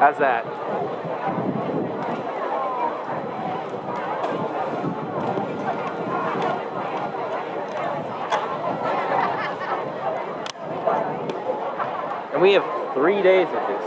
How's that? And we have 3 days of this.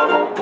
Thank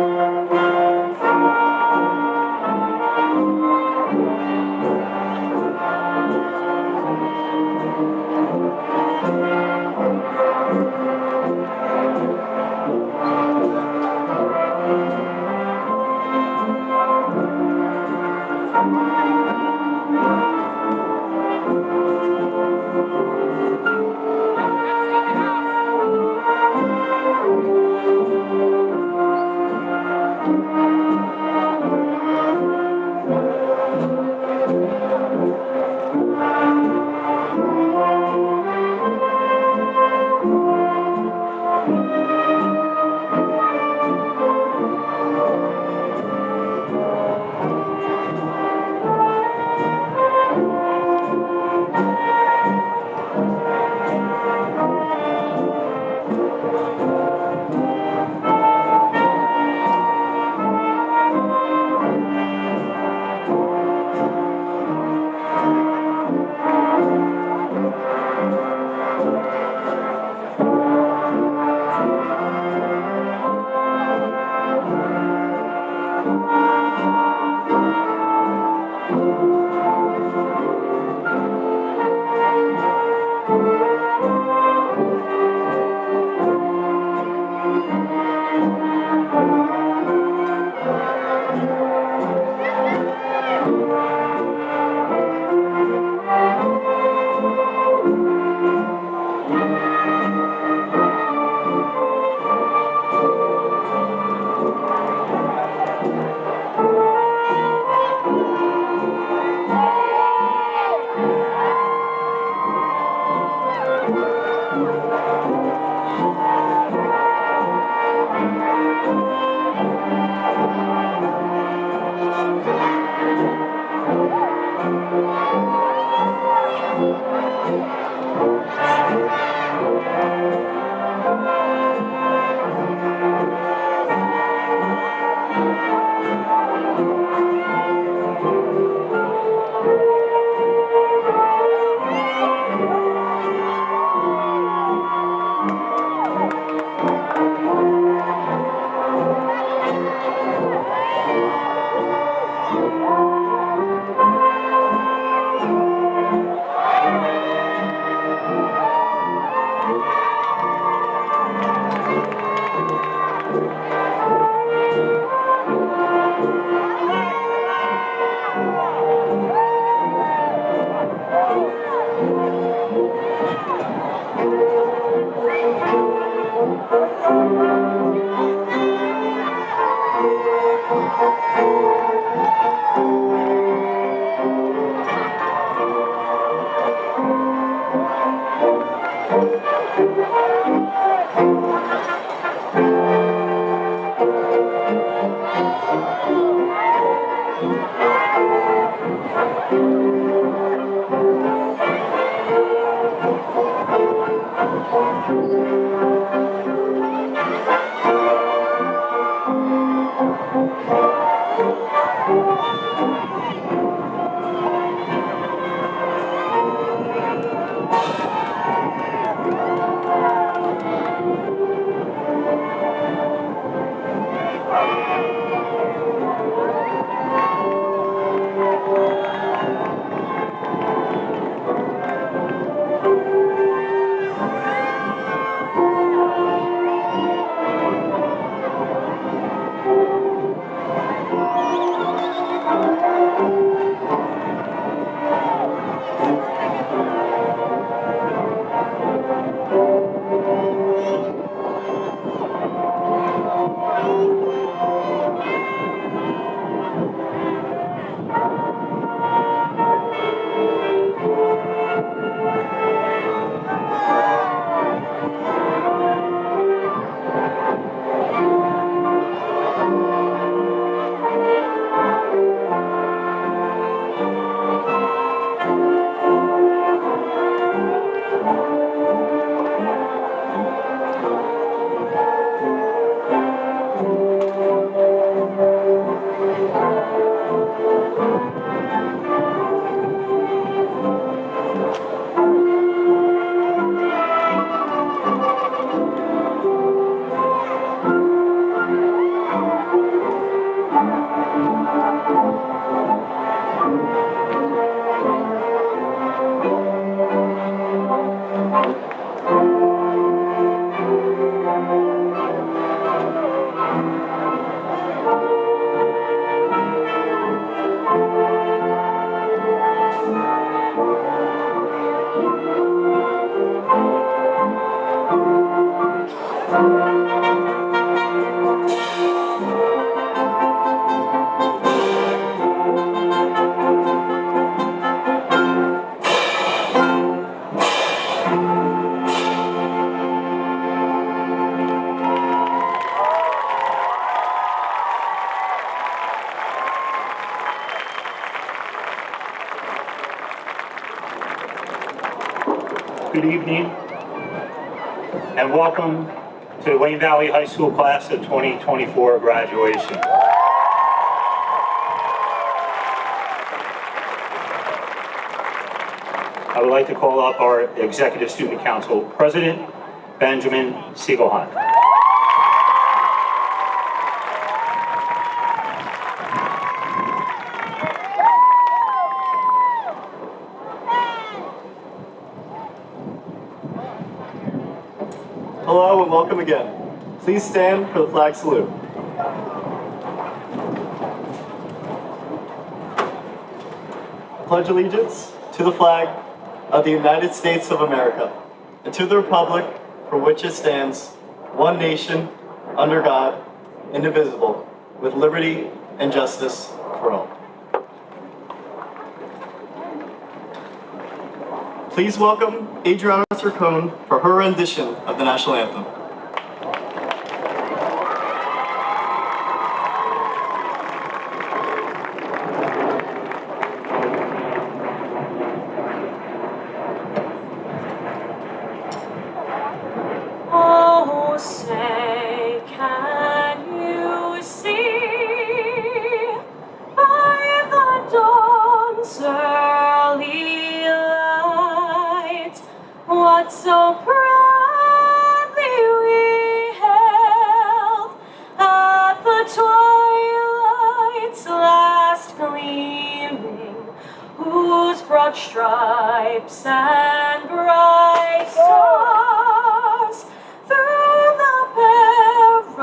you. Good evening, and welcome to the Wayne Valley High School class of 2024 graduation. I would like to call up our Executive Student Council President, Benjamin Siegelheim. Hello and welcome again. Please stand for the flag salute. Pledge allegiance to the flag of the United States of America and to the republic for which it stands, one nation, under God, indivisible, with liberty and justice for all. Please welcome Adriana Cercone for her rendition of the national anthem. Oh, say, can you see by the dawn's early light what so proudly we hailed at the twilight's last gleaming, whose broad stripes and bright stars through the perilous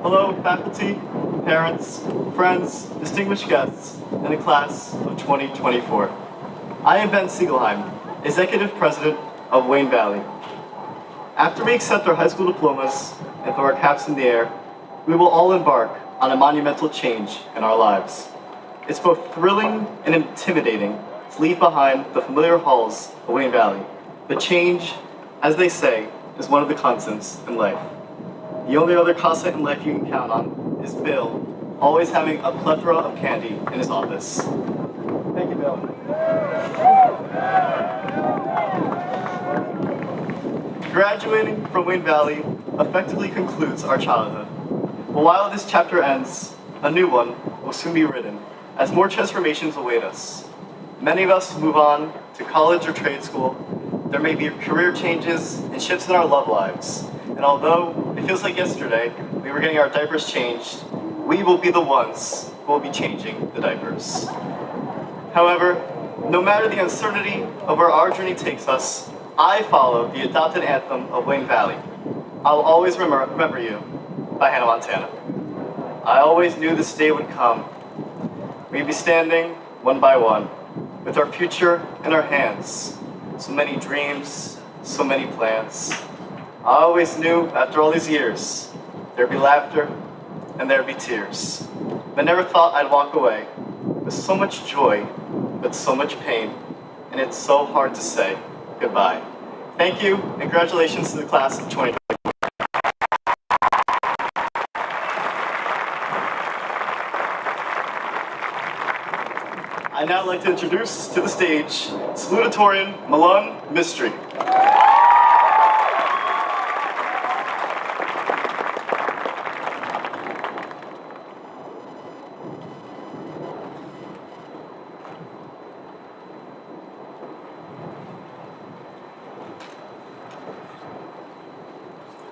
Hello, faculty, parents, friends, distinguished guests, and the class of 2024. I am Ben Siegelheim, Executive President of Wayne Valley. After we accept our high school diplomas and throw our caps in the air, we will all embark on a monumental change in our lives. It's both thrilling and intimidating to leave behind the familiar halls of Wayne Valley. But change, as they say, is one of the constants in life. The only other constant in life you can count on is Bill, always having a plethora of candy in his office. Thank you, Bill. Graduating from Wayne Valley effectively concludes our childhood. But while this chapter ends, a new one will soon be written, as more transformations await us. Many of us move on to college or trade school. There may be career changes and shifts in our love lives. And although it feels like yesterday we were getting our diapers changed, we will be the ones who will be changing the diapers. However, no matter the uncertainty of where our journey takes us, I follow the adopted anthem of Wayne Valley. I'll always remember you by Hannah Montana. I always knew this day would come. We'd be standing one by one with our future in our hands. So many dreams, so many plans. I always knew after all these years, there'd be laughter and there'd be tears. But never thought I'd walk away with so much joy, but so much pain, and it's so hard to say goodbye. Thank you, and congratulations to the class of 2020. I'd now like to introduce to the stage Salutatorian Malone Mystery.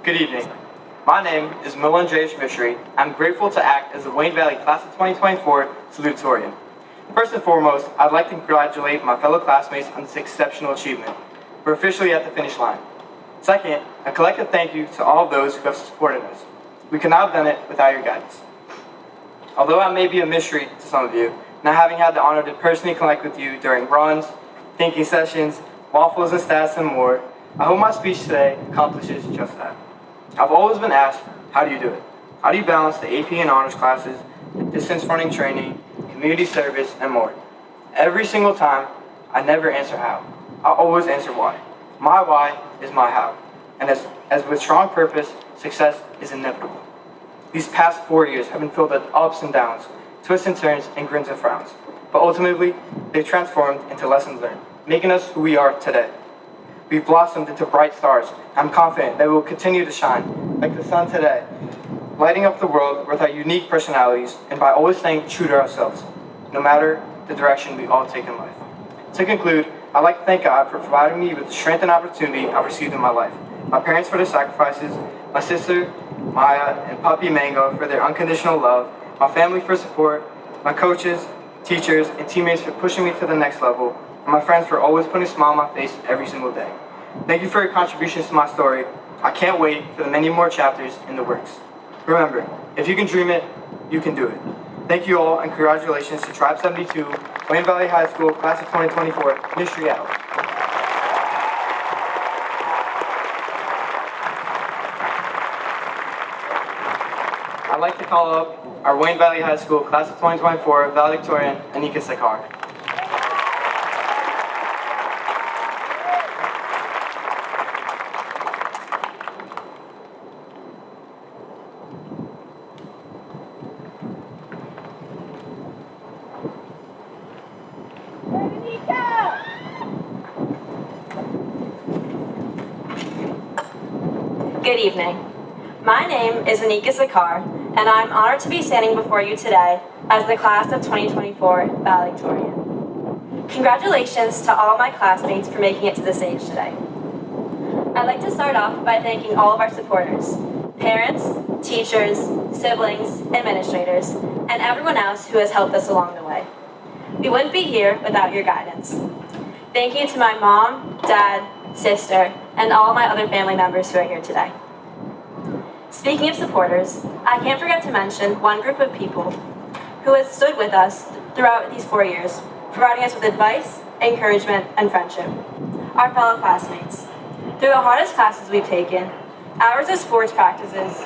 Good evening. My name is Milan J. Mishri. I'm grateful to act as the Wayne Valley Class of 2024 Salutatorian. First and foremost, I'd like to congratulate my fellow classmates on this exceptional achievement. We're officially at the finish line. Second, a collective thank you to all of those who have supported us. We could not have done it without your guidance. Although I may be a mystery to some of you, not having had the honor to personally connect with you during runs, thinking sessions, waffles and stats and more, I hope my speech today accomplishes just that. I've always been asked, how do you do it? How do you balance the AP and honors classes, the distance running training, community service, and more? Every single time, I never answer how. I always answer why. My why is my how. And as with strong purpose, success is inevitable. These past 4 years have been filled with ups and downs, twists and turns, and grins and frowns. But ultimately, they've transformed into lessons learned, making us who we are today. We've blossomed into bright stars. I'm confident that we will continue to shine, like the sun today, lighting up the world with our unique personalities and by always staying true to ourselves, no matter the direction we all take in life. To conclude, I'd like to thank God for providing me with the strength and opportunity I've received in my life, my parents for their sacrifices, my sister, Maya, and puppy Mango for their unconditional love, my family for support, my coaches, teachers, and teammates for pushing me to the next level, and my friends for always putting a smile on my face every single day. Thank you for your contributions to my story. I can't wait for the many more chapters in the works. Remember, if you can dream it, you can do it. Thank you all, and congratulations to Tribe 72, Wayne Valley High School, Class of 2024, Mystery out. I'd like to call up our Wayne Valley High School, Class of 2024, Valedictorian, Anika Sekar. Good evening. My name is Anika Zakar, and I'm honored to be standing before you today as the Class of 2024 Valedictorian. Congratulations to all my classmates for making it to the stage today. I'd like to start off by thanking all of our supporters, parents, teachers, siblings, administrators, and everyone else who has helped us along the way. We wouldn't be here without your guidance. Thank you to my mom, dad, sister, and all my other family members who are here today. Speaking of supporters, I can't forget to mention one group of people who has stood with us throughout these 4 years, providing us with advice, encouragement, and friendship. Our fellow classmates. Through the hardest classes we've taken, hours of sports practices,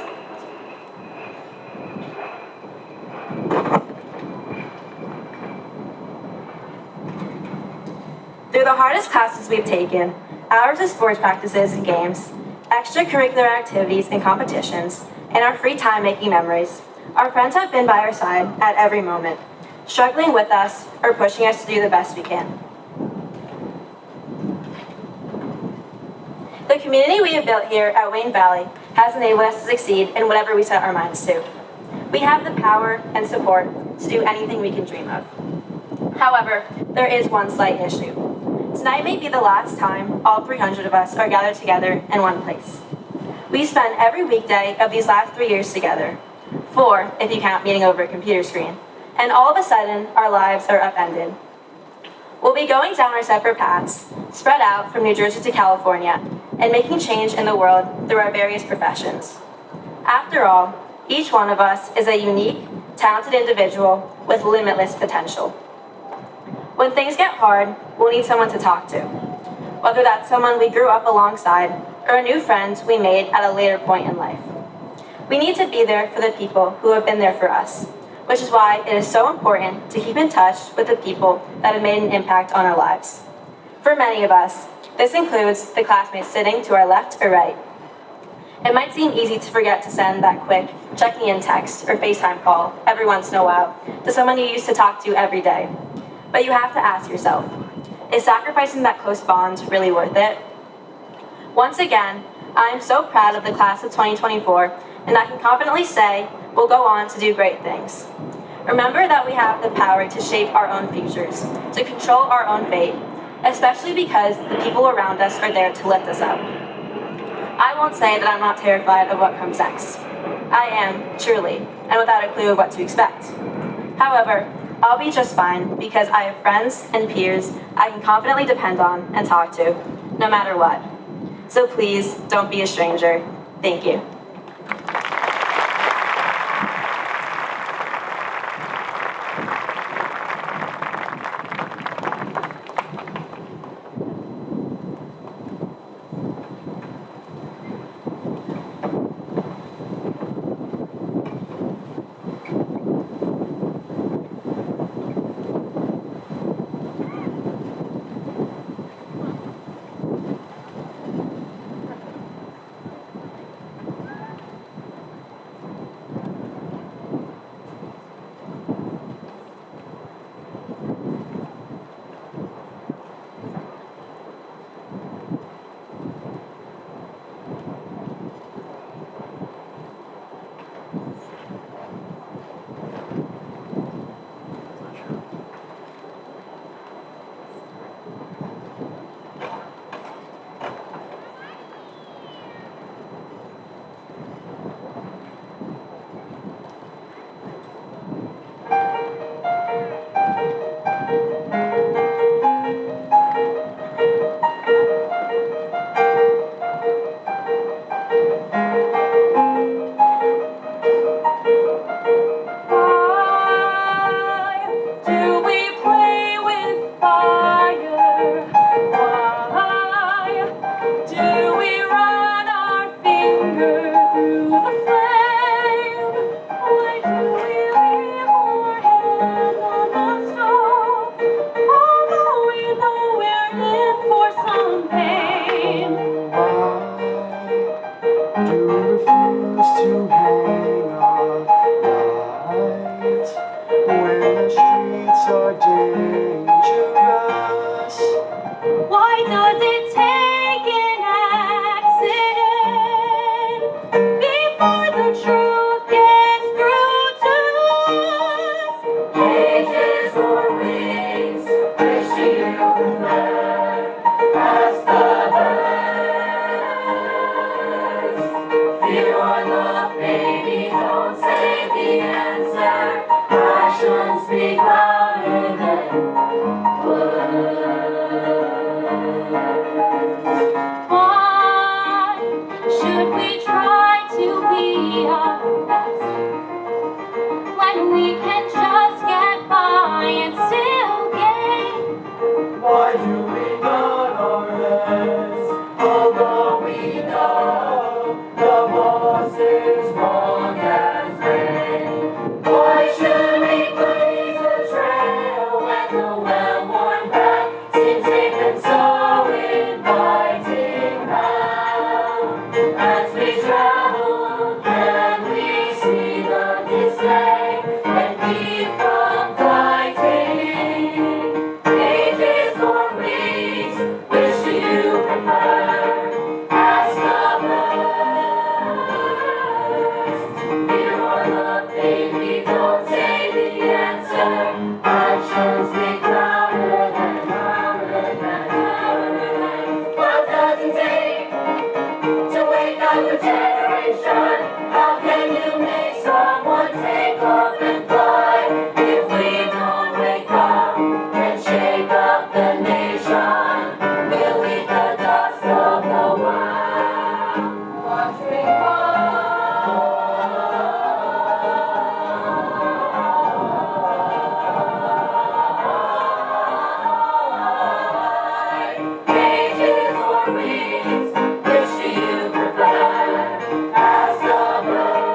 and games, extracurricular activities and competitions, and our free time making memories, our friends have been by our side at every moment, struggling with us or pushing us to do the best we can. The community we have built here at Wayne Valley has enabled us to succeed in whatever we set our minds to. We have the power and support to do anything we can dream of. However, there is one slight issue. Tonight may be the last time all 300 of us are gathered together in one place. We spent every weekday of these last 3 years together, 4 if you count meeting over a computer screen, and all of a sudden our lives are upended. We'll be going down our separate paths, spread out from New Jersey to California, and making change in the world through our various professions. After all, each one of us is a unique, talented individual with limitless potential. When things get hard, we'll need someone to talk to, whether that's someone we grew up alongside or a new friend we made at a later point in life. We need to be there for the people who have been there for us, which is why it is so important to keep in touch with the people that have made an impact on our lives. For many of us, this includes the classmates sitting to our left or right. It might seem easy to forget to send that quick checking in text or FaceTime call every once in a while to someone you used to talk to every day. But you have to ask yourself, is sacrificing that close bond really worth it? Once again, I am so proud of the class of 2024, and I can confidently say we'll go on to do great things. Remember that we have the power to shape our own futures, to control our own fate, especially because the people around us are there to lift us up. I won't say that I'm not terrified of what comes next. I am, truly, and without a clue of what to expect. However, I'll be just fine because I have friends and peers I can confidently depend on and talk to, no matter what. So please, don't be a stranger. Thank you. Why should we try to be baby, don't say the answer. Actions speak louder than, louder than, louder than. What does it take to wake up a generation? How can you make someone take off and fly? If we don't wake up and shake up the nation, we'll eat the dust of the wild. Watch me fall. Cages or wings, which do you prefer? Ask the birds.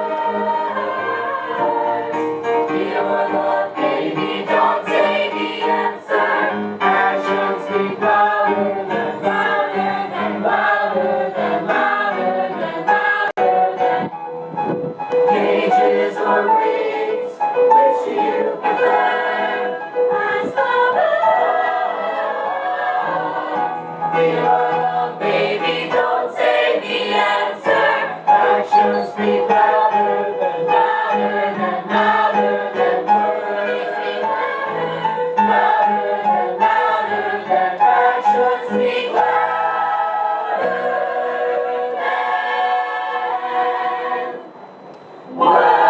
Feel the love, baby, don't say the answer. Actions speak louder than, louder than, louder than, louder than, louder than. Cages or wings, which do you prefer? Ask the birds. Feel the love, baby, don't say the answer. Actions speak louder than, louder than, louder than words. Louder than, louder than, actions speak louder than words.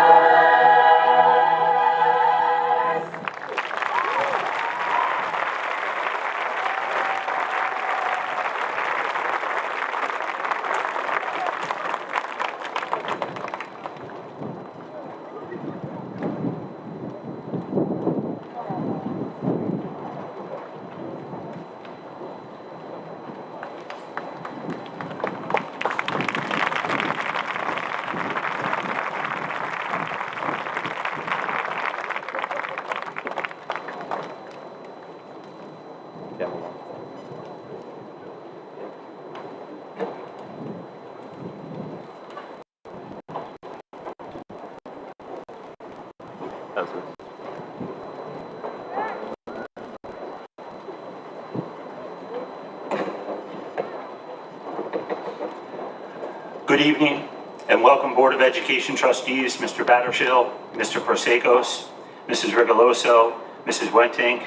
Good evening and welcome Board of Education trustees, Mr. Battershill, Mr. Prosecos, Mrs. Rigoloso, Mrs. Wentink,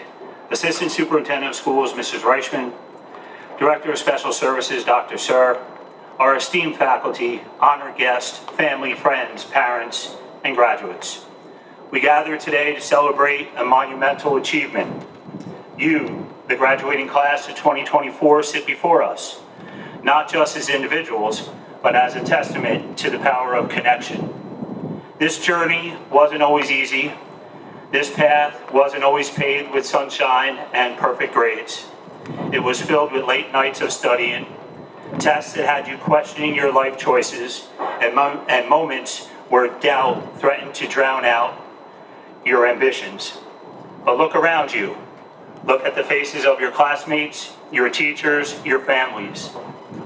Assistant Superintendent of Schools, Mrs. Reichman, Director of Special Services, Dr. Sir, our esteemed faculty, honored guests, family, friends, parents, and graduates. We gather today to celebrate a monumental achievement. You, the graduating class of 2024, sit before us, not just as individuals, but as a testament to the power of connection. This journey wasn't always easy. This path wasn't always paved with sunshine and perfect grades. It was filled with late nights of studying, tests that had you questioning your life choices, and moments where doubt threatened to drown out your ambitions. But look around you. Look at the faces of your classmates, your teachers, your families.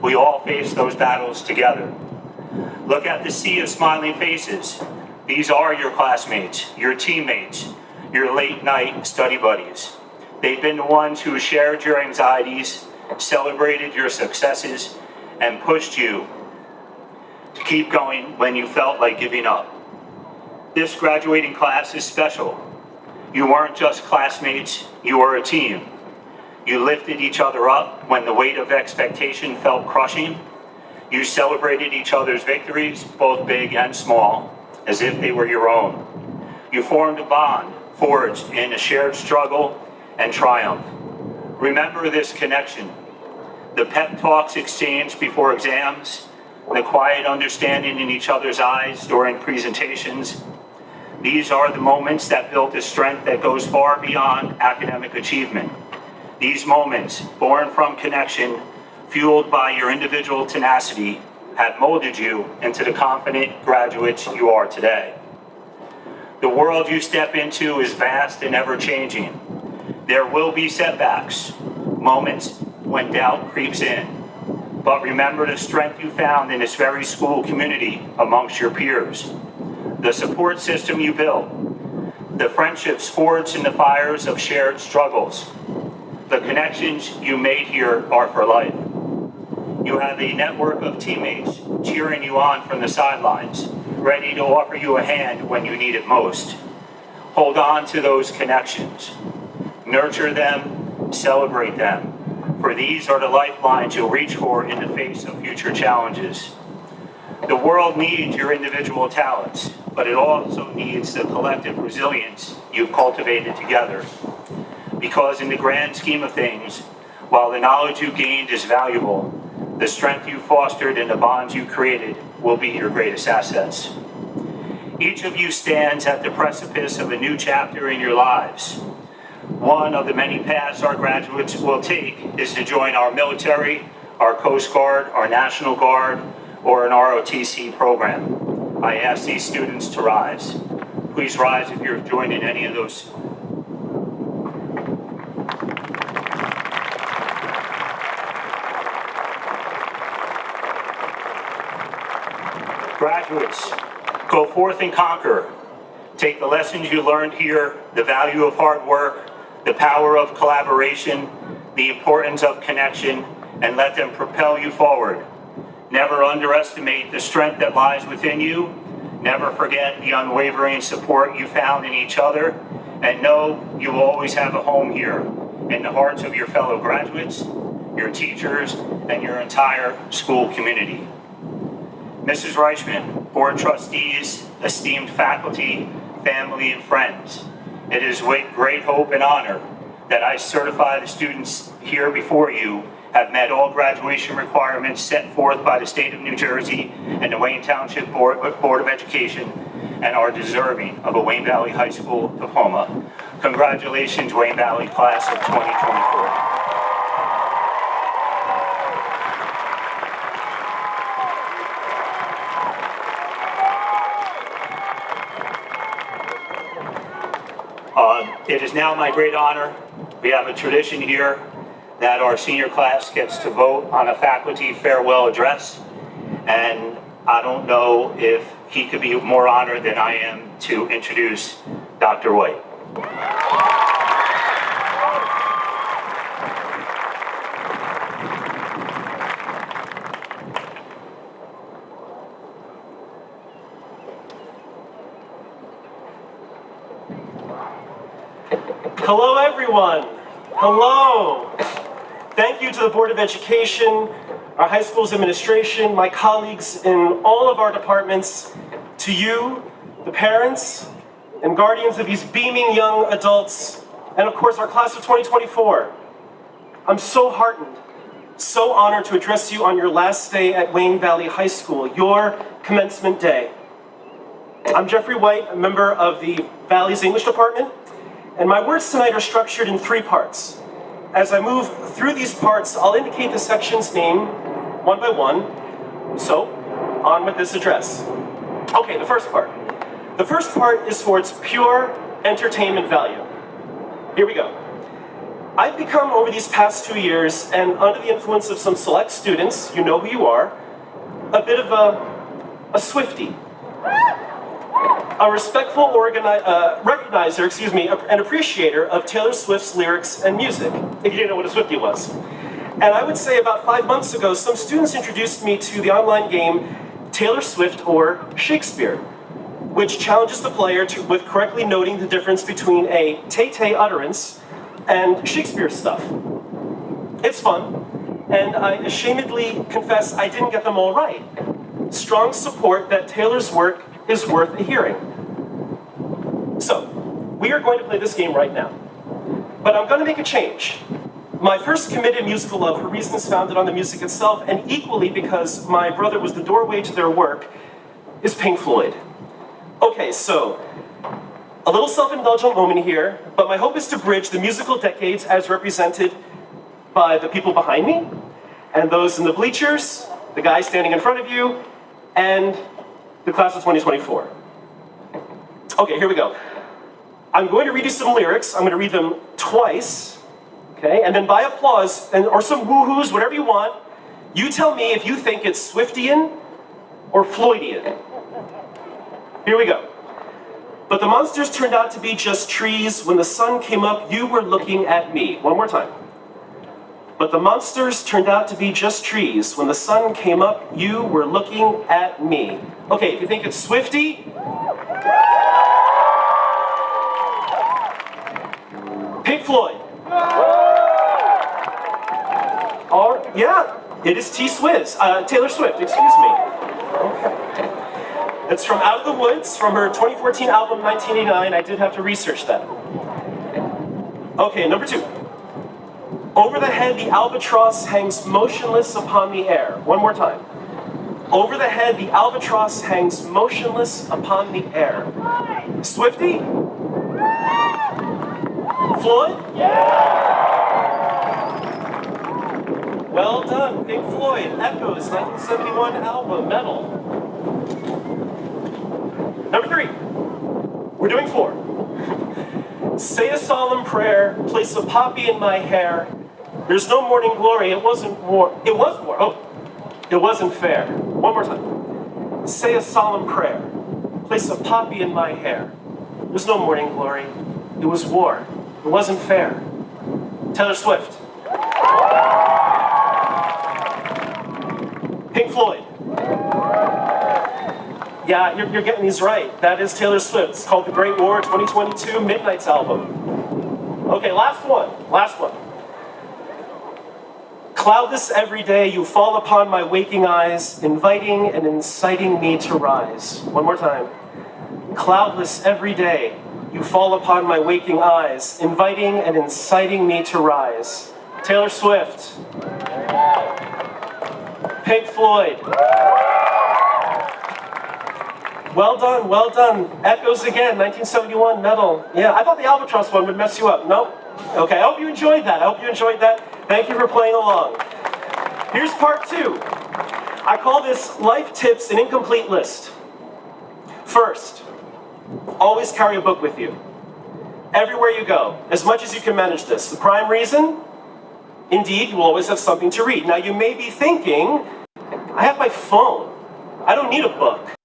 We all face those battles together. Look at the sea of smiling faces. These are your classmates, your teammates, your late night study buddies. They've been the ones who shared your anxieties, celebrated your successes, and pushed you to keep going when you felt like giving up. This graduating class is special. You weren't just classmates, you were a team. You lifted each other up when the weight of expectation felt crushing. You celebrated each other's victories, both big and small, as if they were your own. You formed a bond forged in a shared struggle and triumph. Remember this connection. The pep talks exchanged before exams, the quiet understanding in each other's eyes during presentations. These are the moments that built a strength that goes far beyond academic achievement. These moments, born from connection, fueled by your individual tenacity, have molded you into the confident graduates you are today. The world you step into is vast and ever-changing. There will be setbacks, moments when doubt creeps in. But remember the strength you found in this very school community amongst your peers. The support system you built, the friendships forged in the fires of shared struggles. The connections you made here are for life. You have a network of teammates cheering you on from the sidelines, ready to offer you a hand when you need it most. Hold on to those connections. Nurture them, celebrate them, for these are the lifelines you'll reach for in the face of future challenges. The world needs your individual talents, but it also needs the collective resilience you've cultivated together. Because in the grand scheme of things, while the knowledge you gained is valuable, the strength you fostered and the bonds you created will be your greatest assets. Each of you stands at the precipice of a new chapter in your lives. One of the many paths our graduates will take is to join our military, our Coast Guard, our National Guard, or an ROTC program. I ask these students to rise. Please rise if you're joining any of those. Graduates, go forth and conquer. Take the lessons you learned here, the value of hard work, the power of collaboration, the importance of connection, and let them propel you forward. Never underestimate the strength that lies within you. Never forget the unwavering support you found in each other. And know you will always have a home here in the hearts of your fellow graduates, your teachers, and your entire school community. Mrs. Reichman, board trustees, esteemed faculty, family, and friends, it is with great hope and honor that I certify the students here before you have met all graduation requirements set forth by the state of New Jersey and the Wayne Township Board of Education and are deserving of a Wayne Valley High School diploma. Congratulations, Wayne Valley class of 2024. It is now my great honor, we have a tradition here that our senior class gets to vote on a faculty farewell address, and I don't know if he could be more honored than I am to introduce Dr. White. Hello, everyone. Hello. Thank you to the Board of Education, our high school's administration, my colleagues in all of our departments, to you, the parents and guardians of these beaming young adults, and of course our class of 2024. I'm so heartened, so honored to address you on your last day at Wayne Valley High School, your commencement day. I'm Jeffrey White, a member of the Valley's English department, and my words tonight are structured in 3 parts. As I move through these parts, I'll indicate the section's name one by one. So, on with this address. Okay, the first part. The first part is for its pure entertainment value. Here we go. I've become, over these past 2 years, and under the influence of some select students, you know who you are, a bit of a Swiftie. A respectful recognizer, an appreciator of Taylor Swift's lyrics and music, if you didn't know what a Swiftie was. And I would say about 5 months ago, some students introduced me to the online game Taylor Swift or Shakespeare, which challenges the player with correctly noting the difference between a Tay-Tay utterance and Shakespeare stuff. It's fun, and I ashamedly confess I didn't get them all right. Strong support that Taylor's work is worth a hearing. So, we are going to play this game right now. But I'm going to make a change. My first committed musical love, for reasons founded on the music itself, and equally because my brother was the doorway to their work, is Pink Floyd. Okay, so, a little self-indulgent moment here, but my hope is to bridge the musical decades as represented by the people behind me, and those in the bleachers, the guy standing in front of you, and the class of 2024. Okay, here we go. I'm going to read you some lyrics. I'm going to read them twice, okay? And then by applause, or some woohoos, whatever you want, you tell me if you think it's Swiftian or Floydian. Here we go. But the monsters turned out to be just trees. When the sun came up, you were looking at me. One more time. But the monsters turned out to be just trees. When the sun came up, you were looking at me. Okay, if you think it's Swifty, Pink Floyd. Yeah, it is Taylor Swift, excuse me. Okay. It's from Out of the Woods, from her 2014 album 1989. I did have to research that. Okay, number 2. Over the head, the albatross hangs motionless upon the air. One more time. Over the head, the albatross hangs motionless upon the air. Swifty? Floyd? Well done, Pink Floyd. Echoes, 1971 album, Metal. Number 3. We're doing 4. Say a solemn prayer, place a poppy in my hair. There's no morning glory, it wasn't war. It was war. Oh, it wasn't fair. One more time. Say a solemn prayer, place a poppy in my hair. There's no morning glory, it was war. It wasn't fair. Taylor Swift. Pink Floyd. Yeah, you're getting these right. That is Taylor Swift. It's called The Great War 2022 Midnight's album. Okay, last one. Cloudless every day you fall upon my waking eyes, inviting and inciting me to rise. One more time. Cloudless every day you fall upon my waking eyes, inviting and inciting me to rise. Taylor Swift. Pink Floyd. Well done. Echoes again, 1971, Metal. Yeah, I thought the Albatross one would mess you up. Nope. Okay, I hope you enjoyed that. Thank you for playing along. Here's part 2. I call this Life Tips, an Incomplete List. First, always carry a book with you. Everywhere you go, as much as you can manage this. The prime reason? Indeed, you will always have something to read. Now you may be thinking, I have my phone. I don't need a book.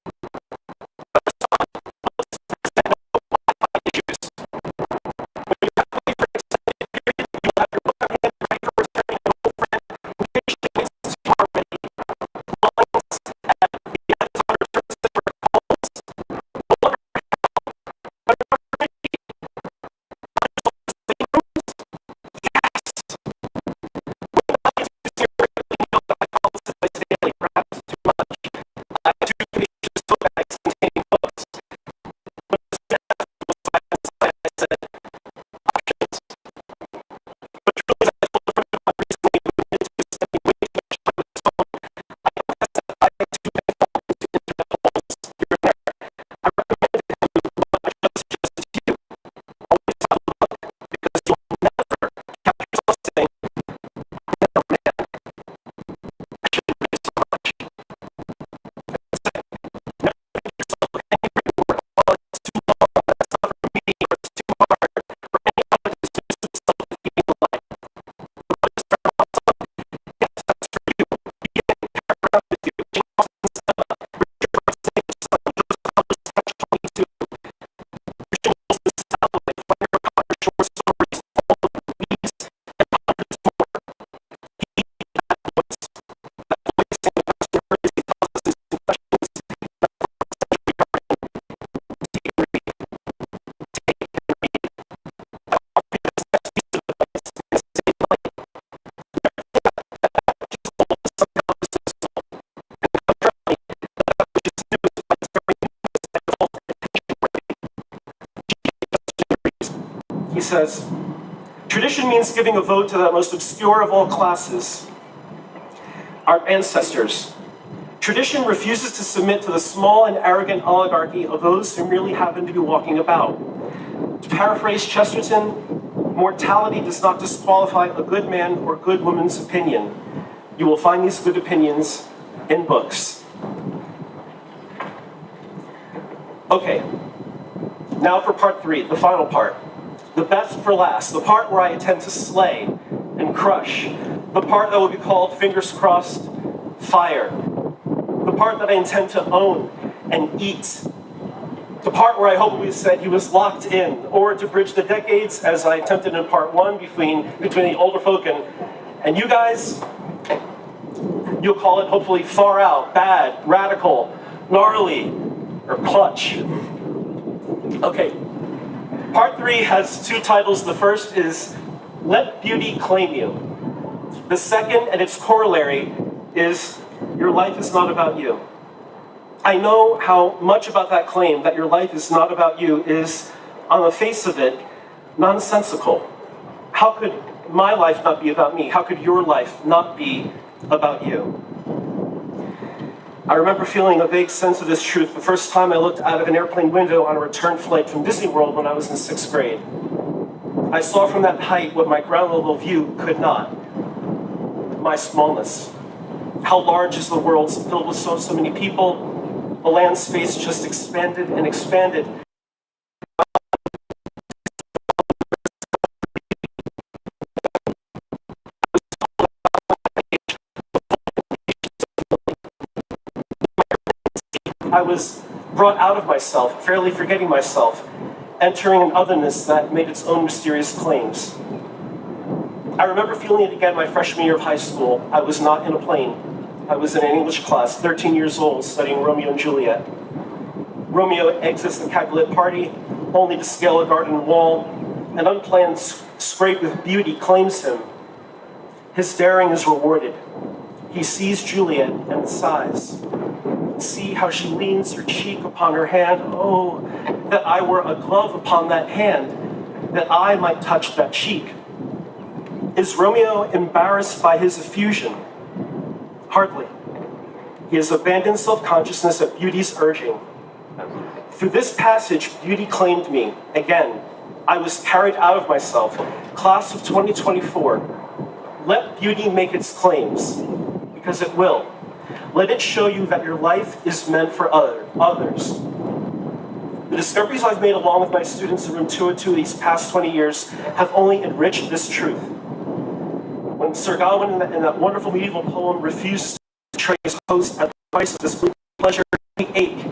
He says, tradition means giving a vote to that most obscure of all classes, our ancestors. Tradition refuses to submit to the small and arrogant oligarchy of those who merely happen to be walking about. To paraphrase Chesterton, mortality does not disqualify a good man or good woman's opinion. You will find these good opinions in books. Okay, now for part 3, the final part. The best for last, the part where I intend to slay and crush. The part that will be called, fingers crossed, fire. The part that I intend to own and eat. The part where I hope we said he was locked in, or to bridge the decades, as I attempted in part 1, between the older folk and you guys. You'll call it, hopefully, far out, bad, radical, gnarly, or clutch. Okay, part 3 has 2 titles. The first is Let Beauty Claim You. The second, and its corollary, is Your Life is Not About You. I know how much about that claim, that your life is not about you, is, on the face of it, nonsensical. How could my life not be about me? How could your life not be about you? I remember feeling a vague sense of this truth the first time I looked out of an airplane window on a return flight from Disney World when I was in 6th grade. I saw from that height what my ground level view could not. My smallness. How large is the world filled with so many people? The land space just expanded and expanded. I was brought out of myself, fairly forgetting myself, entering an otherness that made its own mysterious claims. I remember feeling it again my freshman year of high school. I was not in a plane. I was in an English class, 13 years old, studying Romeo and Juliet. Romeo exits the Capulet party, only to scale a garden wall. An unplanned scrape with beauty claims him. His daring is rewarded. He sees Juliet and sighs. See how she leans her cheek upon her hand. Oh, that I were a glove upon that hand, that I might touch that cheek. Is Romeo embarrassed by his effusion? Hardly. He has abandoned self-consciousness at beauty's urging. Through this passage, beauty claimed me. Again, I was carried out of myself. Class of 2024, let beauty make its claims, because it will. Let it show you that your life is meant for others. The discoveries I've made along with my students in room 202 these past 20 years have only enriched this truth. When Sir Gawain in that wonderful medieval poem refused to betray his host at the price of this fleeting pleasure, he ache.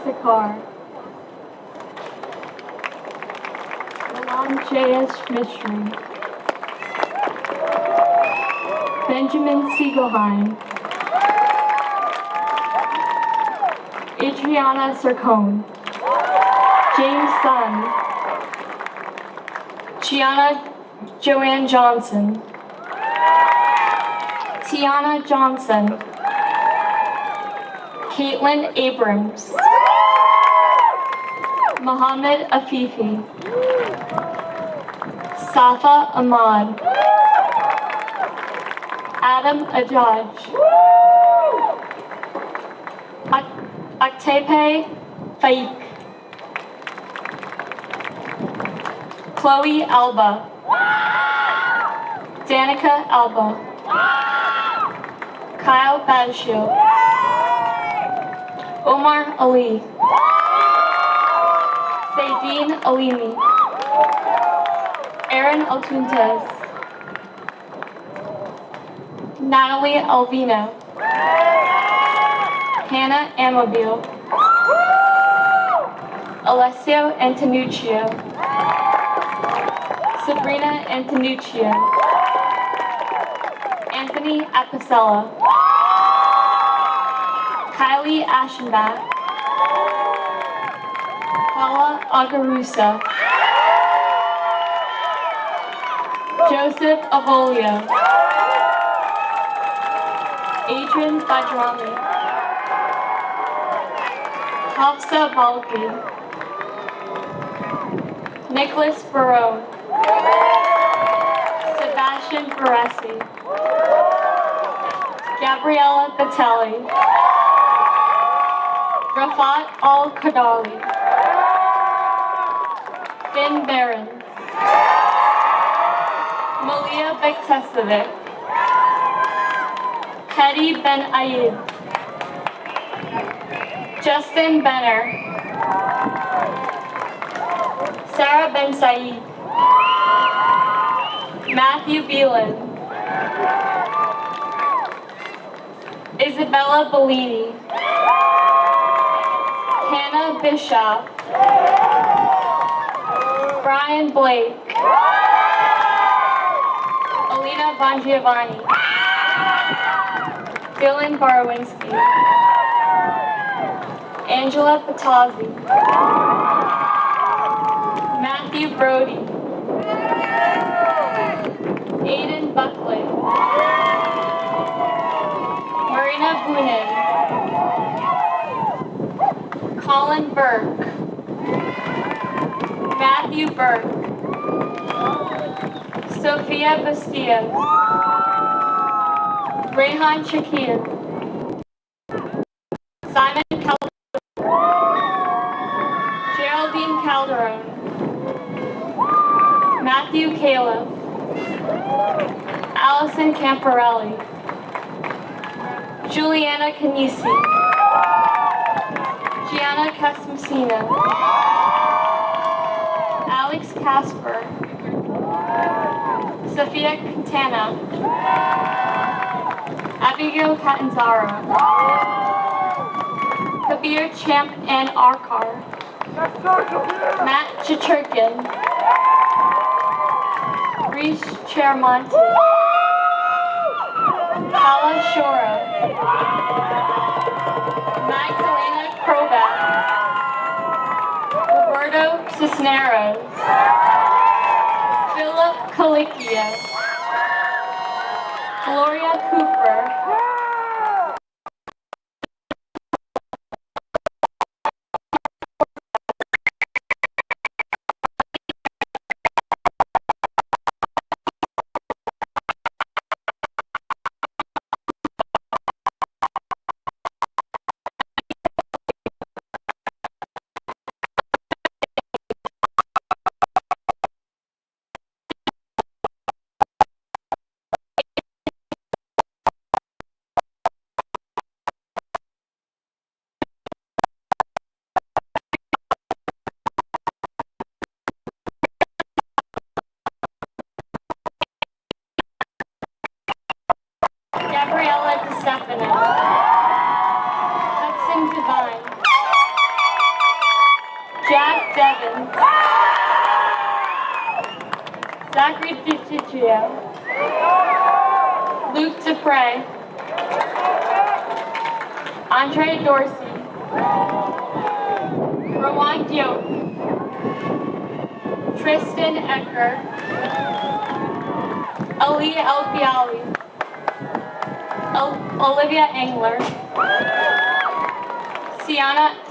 Sakar, J.S. Mystery, Benjamin Siegelheim, Adriana Sarcone, James Sun, Gianna Joanne Johnson, Tiana Johnson, Caitlin Abrams, Mohammed Afifi, Safa Ahmad, Adam Ajaj, Aktepe Faik, Chloe Alba, Danica Alba, Kyle Badshil, Omar Ali, Saidin Alimi, Aaron Altuntes, Natalie Alvino, Hannah Amabile, Alessio Antonuccio, Sabrina Antonuccio, Anthony Apicella, Kylie Aschenbach, Paula Agarusa, Joseph Avolio, Adrian Badrami, Hafsa Balki, Nicholas Barone, Sebastian Baresi, Gabriella Batelli, Rafat Al-Qadali, Finn Barron, Malia Bektesevic, Hedi Ben Ayed, Justin Benner, Sarah Ben Said, Matthew Beelan, Isabella Bellini, Hannah Bischoff, Brian Blake, Alina Bongiovanni, Dylan Barwinski, Angela Patazzi, Matthew Brody, Aiden Buckley, Marina Boonen, Colin Burke, Matthew Burke, Sophia Bastia, Rehan Shakir, Simon Calderon, Geraldine Calderon, Matthew Caleb, Allison Camparelli, Juliana Canisi, Gianna Casmusina, Alex Casper, Sophia Quintana, Abigail Catanzaro, Kabir Champ and Arkar, Matt Chichurkin, Reese Chermonti, Paula Shora, Magdalena Krobat, Roberto Cisneros, Philip Kalikia, Gloria Cooper, Gabriella DeStefano, Hudson Devine, Jack Devon, Zachary DiGigio, Luke Dupre, Andre Dorsey, Rowan Diop, Tristan Ecker, Ali Elbiali, Olivia Engler, Sienna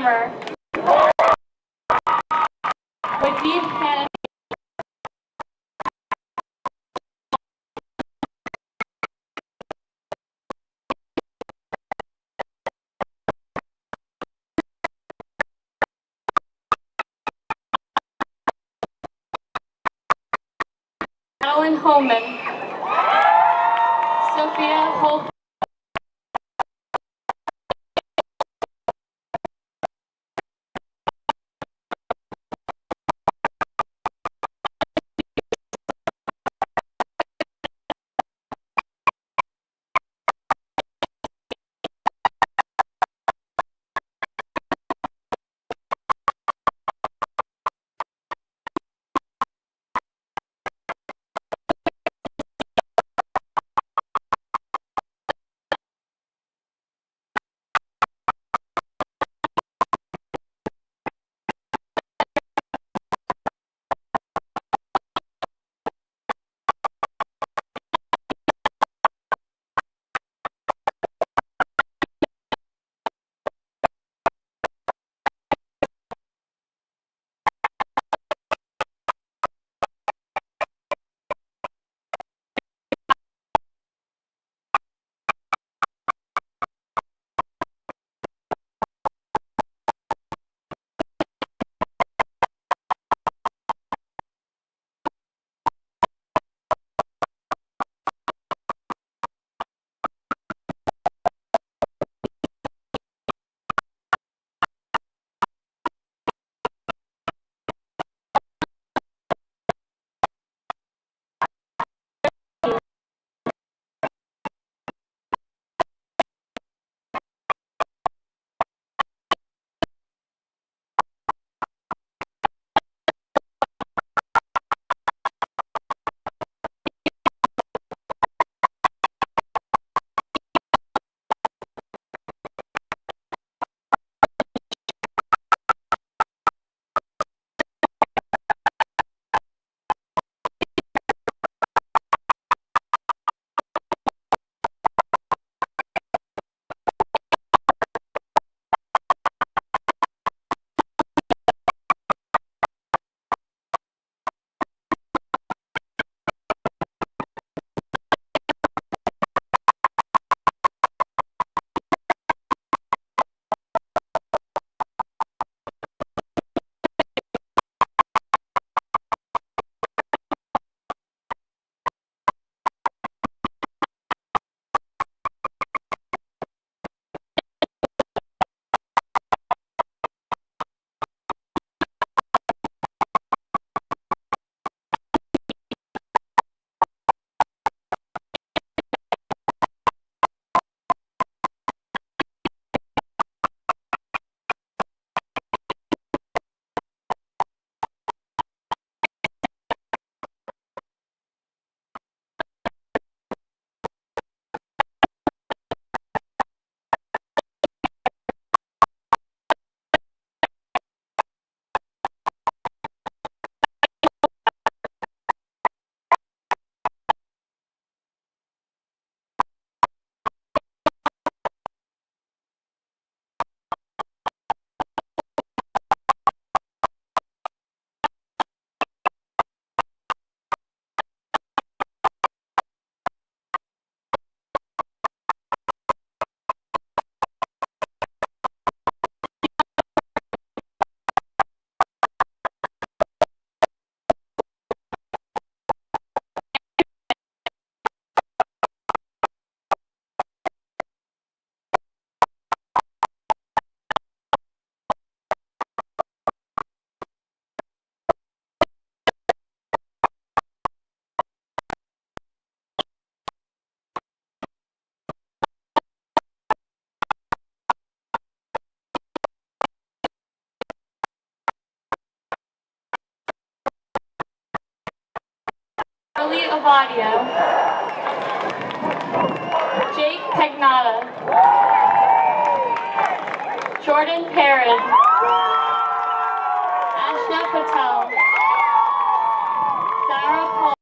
drummer. With deep hand Alan Holman, Sophia Hope. Charlie Avadio, Jake Pegnata, Jordan Perrin, Ashna Patel, Sarah Paul.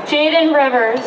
Jaden Rivers.